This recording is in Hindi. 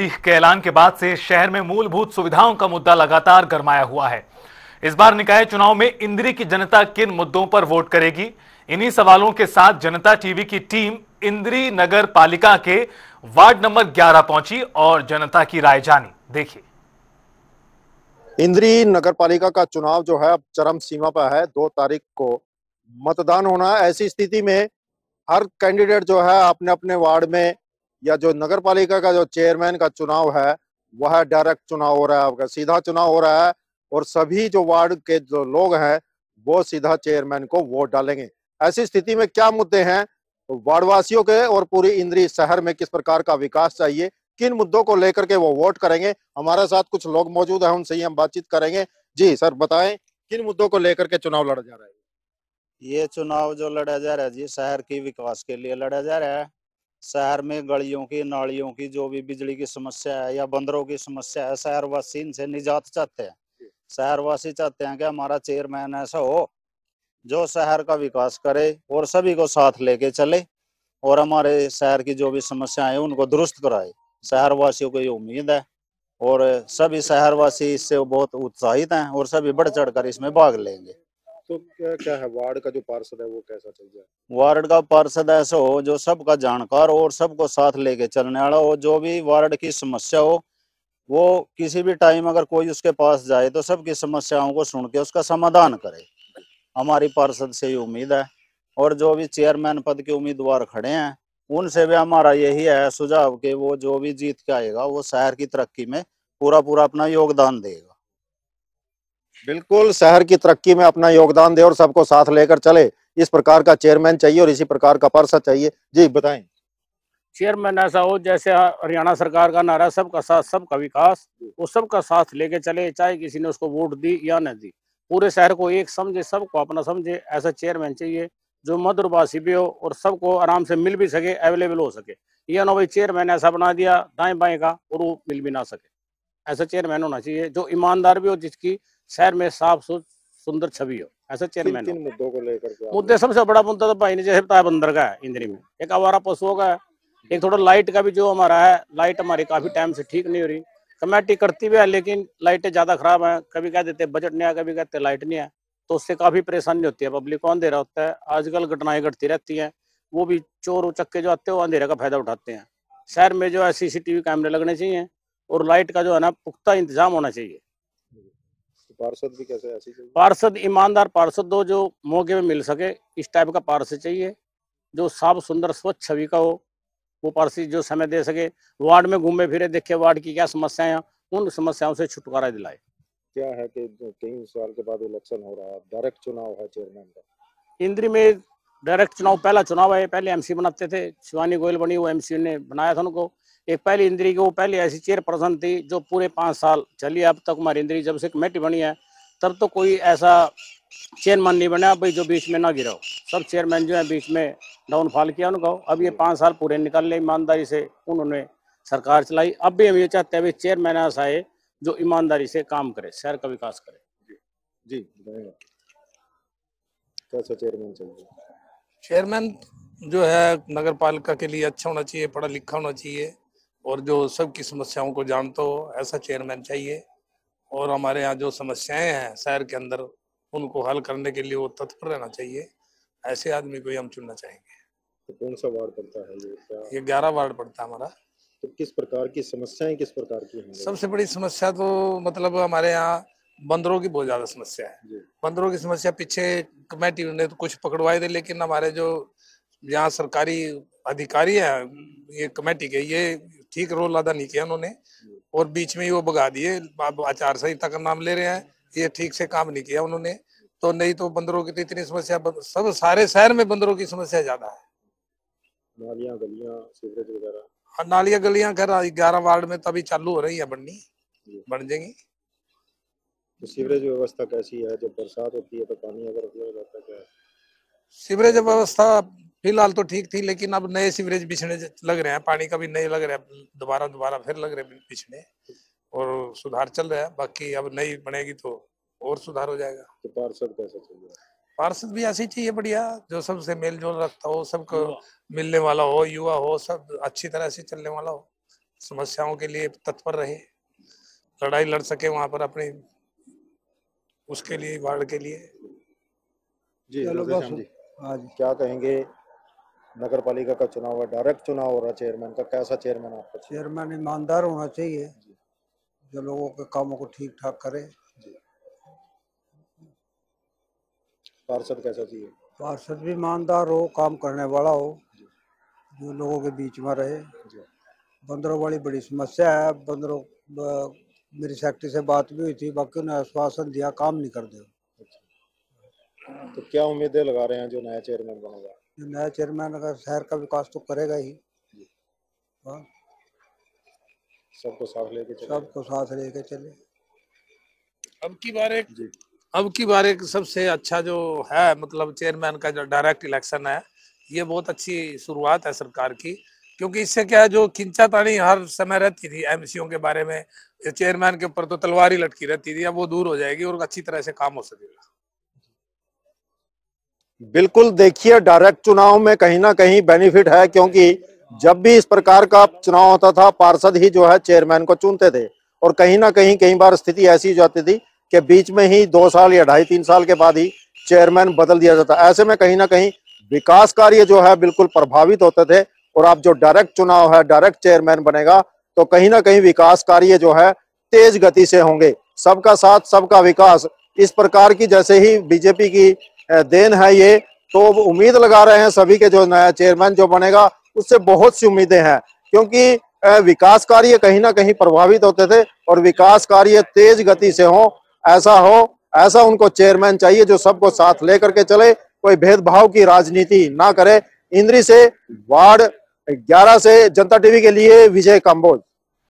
छुट्टी के ऐलान के बाद से शहर में मूलभूत सुविधाओं का मुद्दा लगातार गरमाया हुआ है। इस बार निकाय चुनाव में इंद्री की जनता किन मुद्दों पर वोट करेगी, इन्हीं सवालों के साथ जनता टीवी की टीम इंद्री नगर पालिका के वार्ड नंबर 11 पहुंची और जनता की राय जानी। देखिए। इंद्री नगर पालिका का चुनाव जो है अब चरम सीमा पर है। 2 तारीख को मतदान होना है। ऐसी स्थिति में हर कैंडिडेट जो है अपने अपने वार्ड में या जो नगर पालिका का जो चेयरमैन का चुनाव है वह डायरेक्ट चुनाव हो रहा है, सीधा चुनाव हो रहा है और सभी जो वार्ड के जो लोग हैं वो सीधा चेयरमैन को वोट डालेंगे। ऐसी स्थिति में क्या मुद्दे हैं वार्डवासियों के और पूरी इंद्री शहर में, किस प्रकार का विकास चाहिए, किन मुद्दों को लेकर के वो वोट करेंगे। हमारे साथ कुछ लोग मौजूद हैं, उनसे ही हम बातचीत करेंगे। जी सर, बताएं किन मुद्दों को लेकर के चुनाव लड़ा जा रहा है। ये चुनाव जो लड़ा जा रहा है जी, शहर के विकास के लिए लड़ा जा रहा है। शहर में गलियों की, नालियों की, जो भी बिजली की समस्या है या बंदरों की समस्या है, शहरवासी इनसे निजात चाहते हैं। शहरवासी चाहते हैं कि हमारा चेयरमैन ऐसा हो जो शहर का विकास करे और सभी को साथ लेके चले और हमारे शहर की जो भी समस्याएं हैं उनको दुरुस्त कराए। शहरवासियों को ये उम्मीद है और सभी शहरवासी इससे बहुत उत्साहित हैं और सभी बढ़ चढ़कर इसमें भाग लेंगे। तो क्या क्या है वार्ड का जो पार्षद है वो कैसा चाहिए? वार्ड का पार्षद ऐसा हो जो सबका जानकार और सबको साथ लेके चलने वाला हो। जो भी वार्ड की समस्या हो वो किसी भी टाइम अगर कोई उसके पास जाए तो सबकी समस्याओं को सुन के उसका समाधान करे। हमारी पार्षद से ही उम्मीद है और जो भी चेयरमैन पद के उम्मीदवार खड़े हैं उनसे भी हमारा यही है सुझाव कि वो जो भी जीत के आएगा वो शहर की तरक्की में पूरा अपना योगदान देगा। बिल्कुल, शहर की तरक्की में अपना योगदान दे और सबको साथ लेकर चले, इस प्रकार का चेयरमैन चाहिए और इसी प्रकार का पार्षद चाहिए। जी बताएं। चेयरमैन ऐसा हो जैसे हरियाणा सरकार का नारा सबका साथ सबका विकास, वो सबका साथ लेके चले, चाहे किसी ने उसको वोट दी या न दी, पूरे शहर को एक समझे, सबको अपना समझे। ऐसा चेयरमैन चाहिए जो मधुरभाषी भी हो और सबको आराम से मिल भी सके, अवेलेबल हो सके। यह ना भाई चेयरमैन ऐसा बना दिया दाएं बाएं का और वो मिल भी ना सके। ऐसा चेयरमैन होना चाहिए जो ईमानदार भी हो, जिसकी शहर में साफ सुंदर छवि हो। ऐसा चेयरमैन किन मुद्दों को लेकर मुद्दे सबसे बड़ा मुद्दा तो भाई ने जैसे बताया बंदर का है इंद्री में, एक आवारा पशुओं का है, एक थोड़ा लाइट का भी जो हमारा है। लाइट हमारी काफी टाइम से ठीक नहीं हो रही, कमेटी करती भी है लेकिन लाइटें ज्यादा खराब है। कभी कह देते बजट नहीं है, कभी कहते लाइट नहीं है, तो उससे काफी परेशानी होती है। पब्लिक को अंधेरा होता है, आजकल घटनाएं घटती रहती हैं, वो भी चोर उचक्के जो आते हैं वो अंधेरे का फायदा उठाते हैं। शहर में जो है CCTV कैमरे लगने चाहिए और लाइट का जो है ना पुख्ता इंतजाम होना चाहिए। पार्षद भी कैसे ऐसी चाहिए? पार्षद ईमानदार पार्षद दो जो मौके में मिल सके, इस टाइप का पार्षद चाहिए जो साफ सुंदर स्वच्छ छवि का हो। वो पार्षद जो समय दे सके, वार्ड में घूमे फिरे, देखे वार्ड की क्या समस्याएं हैं, उन समस्याओं से छुटकारा दिलाए। क्या है कि 3 साल के बाद इलेक्शन हो रहा है, डायरेक्ट चुनाव है चेयरमैन का। इंद्री में डायरेक्ट चुनाव पहला चुनाव है। पहले MC बनाते थे, शिवानी गोयल बनी, वो MC ने बनाया था उनको। एक पहली इंद्री की वो पहले ऐसी चेयरपर्सन थी जो पूरे 5 साल चली। अब तक हमारी इंद्री जब से कमेटी बनी है तब तो कोई ऐसा चेयरमैन नहीं बना भाई जो बीच में ना गिरा हो। सब चेयरमैन जो है बीच में डाउनफॉल किया उनको। अब ये 5 साल पूरे निकाल ले, ईमानदारी से उन्होंने सरकार चलाई। अब भी हम ये चाहते हैं चेयरमैन ऐसा है जो ईमानदारी से काम करे, शहर का विकास करे। जी कैसा चेयरमैन चाहिए? चेयरमैन जो है नगर पालिका के लिए अच्छा होना चाहिए, पढ़ा लिखा होना चाहिए और जो सबकी समस्याओं को जानता हो, ऐसा चेयरमैन चाहिए। और हमारे यहाँ जो समस्याएं हैं शहर के अंदर उनको हल करने के लिए वो तत्पर रहना चाहिए। ऐसे आदमी को ही हम चुनना चाहेंगे। तो कौन सा वार्ड पड़ता है ये 11 वार्ड पड़ता है हमारा। तो किस प्रकार की समस्याएं किस प्रकार की हैं? सबसे बड़ी समस्या तो मतलब हमारे यहाँ बंदरों की बहुत ज्यादा समस्या है। बंदरों की समस्या पीछे कमेटी ने तो कुछ पकड़वाए थे, लेकिन हमारे जो यहाँ सरकारी अधिकारी है ये कमेटी के, ये ठीक रोल अदा नहीं किया उन्होंने और बीच में ही वो भगा दिए। आचार संहिता का नाम ले रहे हैं, ये ठीक से काम नहीं किया उन्होंने। तो नहीं तो बंदरों की तो इतनी समस्या, सब सारे शहर में बंदरों की समस्या ज्यादा है। नालियां गलियां सीवरेज वगैरह। हाँ, नालियां गलियां खैर 11 वार्ड में तभी चालू हो रही है बननी, बन जाएंगी। तो सीवरेज व्यवस्था कैसी है? जब बरसात होती है तो पानी अगर हो जाता है क्या? सीवरेज व्यवस्था फिलहाल तो ठीक थी, लेकिन अब नए सीवरेज बिछने लग रहे हैं, पानी का भी नए लग रहा है, दोबारा फिर लग रहे हैं बिछने और सुधार चल रहा है। बाकी अब नई बनेगी तो और सुधार हो जाएगा। तो पार्षद कैसा चाहिए? पार्षद भी ऐसे ही चाहिए बढ़िया, जो सबसे मेल जोल रखता हो, सबको मिलने वाला हो, युवा हो, सब अच्छी तरह से चलने वाला हो। समस्याओं के लिए तत्पर रहे, लड़ाई लड़ सके वहां पर अपनी उसके लिए, वार्ड के लिए। जी राधेश्याम जी, हाँ जी, क्या कहेंगे? नगर पालिका का चुनाव है, डायरेक्ट चुनाव हो रहा है चेयरमैन का, कैसा चेयरमैन आपका? चेयरमैन ईमानदार होना चाहिए, जो लोगों के कामों को ठीक ठाक करे। पार्षद कैसा चाहिए? पार्षद भी ईमानदार हो, काम करने वाला हो, जो लोगों के बीच में रहे। बंदरों वाली बड़ी समस्या है, बंदरों मेरी सेक्रेटरी से बात भी हुई थी, बाकी उन्हें आश्वासन दिया काम नहीं कर दे। तो क्या उम्मीदें लगा रहे हैं जो नया चेयरमैन बनेगा? जो नया चेयरमैन अगर शहर का विकास तो करेगा ही, सबको साथ लेके चले। सबको साथ लेके चले। अब की बार एक सबसे अच्छा जो है, मतलब चेयरमैन का जो डायरेक्ट इलेक्शन है, ये बहुत अच्छी शुरुआत है सरकार की, क्योंकि इससे क्या है, जो खिंचातानी हर समय रहती थी एमसीओ के बारे में, चेयरमैन के ऊपर तो तलवार ही लटकी रहती थी, अब वो दूर हो जाएगी और अच्छी तरह से काम हो सकेगा। बिल्कुल, देखिए डायरेक्ट चुनाव में कहीं ना कहीं बेनिफिट है, क्योंकि जब भी इस प्रकार का चुनाव होता था पार्षद ही जो है चेयरमैन को चुनते थे, और कहीं ना कहीं कई बार स्थिति ऐसी हो जाती थी कि बीच में ही 2 साल या 2.5-3 साल के बाद ही चेयरमैन बदल दिया जाता। ऐसे में कहीं ना कहीं विकास कार्य जो है बिल्कुल प्रभावित होते थे, और अब जो डायरेक्ट चुनाव है, डायरेक्ट चेयरमैन बनेगा तो कहीं ना कहीं विकास कार्य जो है तेज गति से होंगे। सबका साथ सबका विकास, इस प्रकार की जैसे ही बीजेपी की देन है ये, तो उम्मीद लगा रहे हैं सभी के जो नया चेयरमैन जो बनेगा उससे बहुत सी उम्मीदें हैं, क्योंकि विकास कार्य कहीं ना कहीं प्रभावित होते थे, और विकास कार्य तेज गति से हो, ऐसा उनको चेयरमैन चाहिए जो सबको साथ लेकर के चले, कोई भेदभाव की राजनीति ना करे। इंद्री से वार्ड 11 से जनता टीवी के लिए विजय काम्बोज।